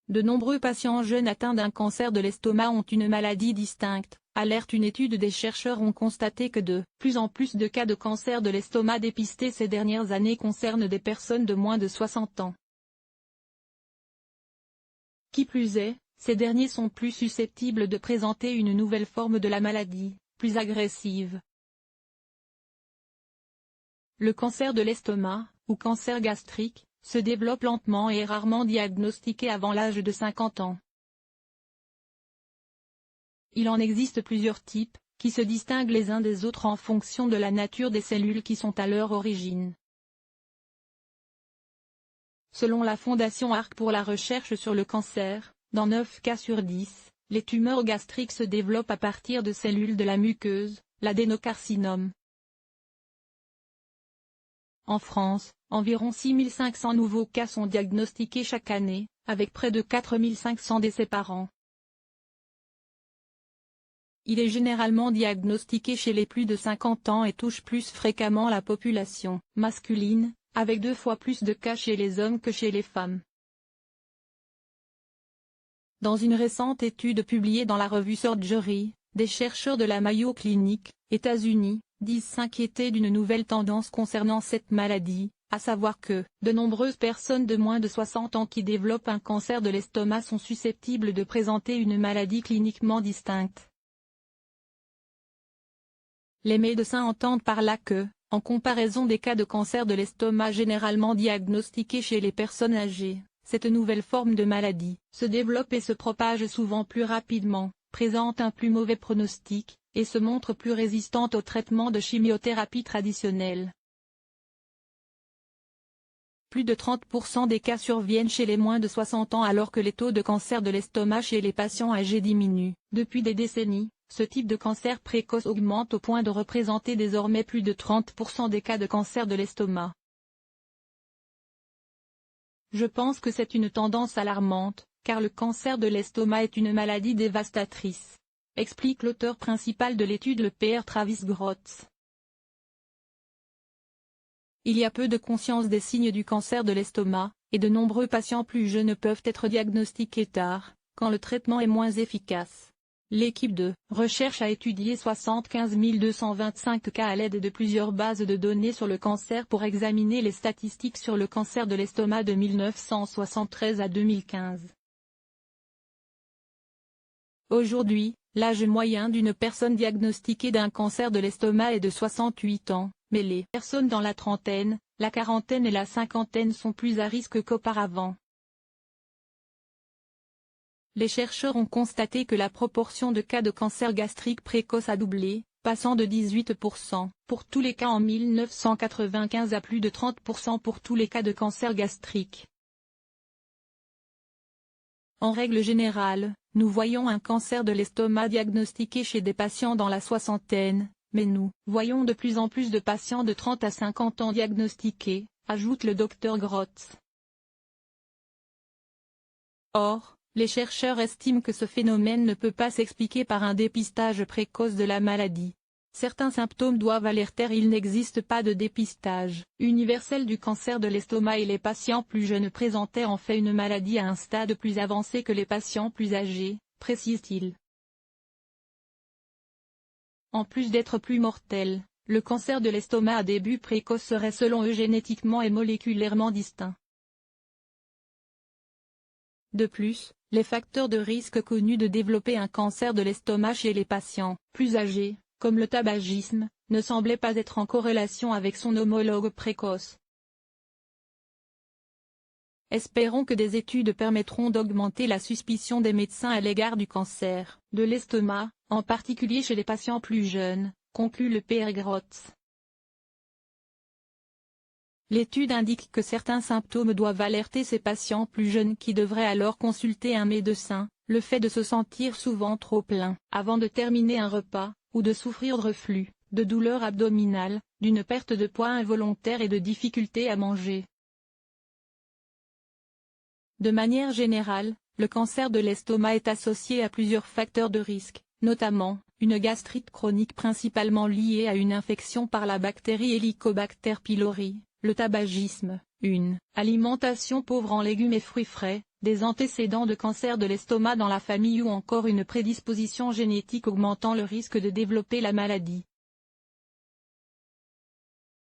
De nombreux patients jeunes atteints d'un cancer de l'estomac ont une maladie distincte, alerte une étude. Des chercheurs ont constaté que de plus en plus de cas de cancer de l'estomac dépistés ces dernières années concernent des personnes de moins de 60 ans. Qui plus est, ces derniers sont plus susceptibles de présenter une nouvelle forme de la maladie, plus agressive. Le cancer de l'estomac, ou cancer gastrique, se développe lentement et est rarement diagnostiqué avant l'âge de 50 ans. Il en existe plusieurs types, qui se distinguent les uns des autres en fonction de la nature des cellules qui sont à leur origine. Selon la Fondation Arc pour la recherche sur le cancer, dans 9 cas sur 10, les tumeurs gastriques se développent à partir de cellules de la muqueuse, l'adénocarcinome. En France, environ 6500 nouveaux cas sont diagnostiqués chaque année, avec près de 4500 décès par an. Il est généralement diagnostiqué chez les plus de 50 ans et touche plus fréquemment la population masculine, avec 2 fois plus de cas chez les hommes que chez les femmes. Dans une récente étude publiée dans la revue Surgery, des chercheurs de la Mayo Clinic, États-Unis, disent s'inquiéter d'une nouvelle tendance concernant cette maladie, à savoir que de nombreuses personnes de moins de 60 ans qui développent un cancer de l'estomac sont susceptibles de présenter une maladie cliniquement distincte. Les médecins entendent par là que, en comparaison des cas de cancer de l'estomac généralement diagnostiqués chez les personnes âgées, cette nouvelle forme de maladie se développe et se propage souvent plus rapidement, présente un plus mauvais pronostic, et se montre plus résistante au traitement de chimiothérapie traditionnelle. Plus de 30% des cas surviennent chez les moins de 60 ans alors que les taux de cancer de l'estomac chez les patients âgés diminuent. Depuis des décennies, ce type de cancer précoce augmente au point de représenter désormais plus de 30% des cas de cancer de l'estomac. Je pense que c'est une tendance alarmante, car le cancer de l'estomac est une maladie dévastatrice, explique l'auteur principal de l'étude, le Pr Travis Grotz. Il y a peu de conscience des signes du cancer de l'estomac, et de nombreux patients plus jeunes peuvent être diagnostiqués tard, quand le traitement est moins efficace. L'équipe de recherche a étudié 75 225 cas à l'aide de plusieurs bases de données sur le cancer pour examiner les statistiques sur le cancer de l'estomac de 1973 à 2015. Aujourd'hui, l'âge moyen d'une personne diagnostiquée d'un cancer de l'estomac est de 68 ans, mais les personnes dans la trentaine, la quarantaine et la cinquantaine sont plus à risque qu'auparavant. Les chercheurs ont constaté que la proportion de cas de cancer gastrique précoce a doublé, passant de 18% pour tous les cas en 1995 à plus de 30% pour tous les cas de cancer gastrique. En règle générale, nous voyons un cancer de l'estomac diagnostiqué chez des patients dans la soixantaine, mais nous voyons de plus en plus de patients de 30 à 50 ans diagnostiqués, ajoute le Dr Grotz. Or, les chercheurs estiment que ce phénomène ne peut pas s'expliquer par un dépistage précoce de la maladie. Certains symptômes doivent alerter. Il n'existe pas de dépistage universel du cancer de l'estomac et les patients plus jeunes présentaient en fait une maladie à un stade plus avancé que les patients plus âgés, précise-t-il. En plus d'être plus mortel, le cancer de l'estomac à début précoce serait selon eux génétiquement et moléculairement distinct. De plus, les facteurs de risque connus de développer un cancer de l'estomac chez les patients plus âgés, comme le tabagisme, ne semblaient pas être en corrélation avec son homologue précoce. Espérons que des études permettront d'augmenter la suspicion des médecins à l'égard du cancer de l'estomac, en particulier chez les patients plus jeunes, conclut le Pr Grotz. L'étude indique que certains symptômes doivent alerter ces patients plus jeunes qui devraient alors consulter un médecin, le fait de se sentir souvent trop plein avant de terminer un repas, ou de souffrir de reflux, de douleurs abdominales, d'une perte de poids involontaire et de difficultés à manger. De manière générale, le cancer de l'estomac est associé à plusieurs facteurs de risque, notamment, une gastrite chronique principalement liée à une infection par la bactérie Helicobacter pylori, le tabagisme, une alimentation pauvre en légumes et fruits frais, des antécédents de cancer de l'estomac dans la famille ou encore une prédisposition génétique augmentant le risque de développer la maladie.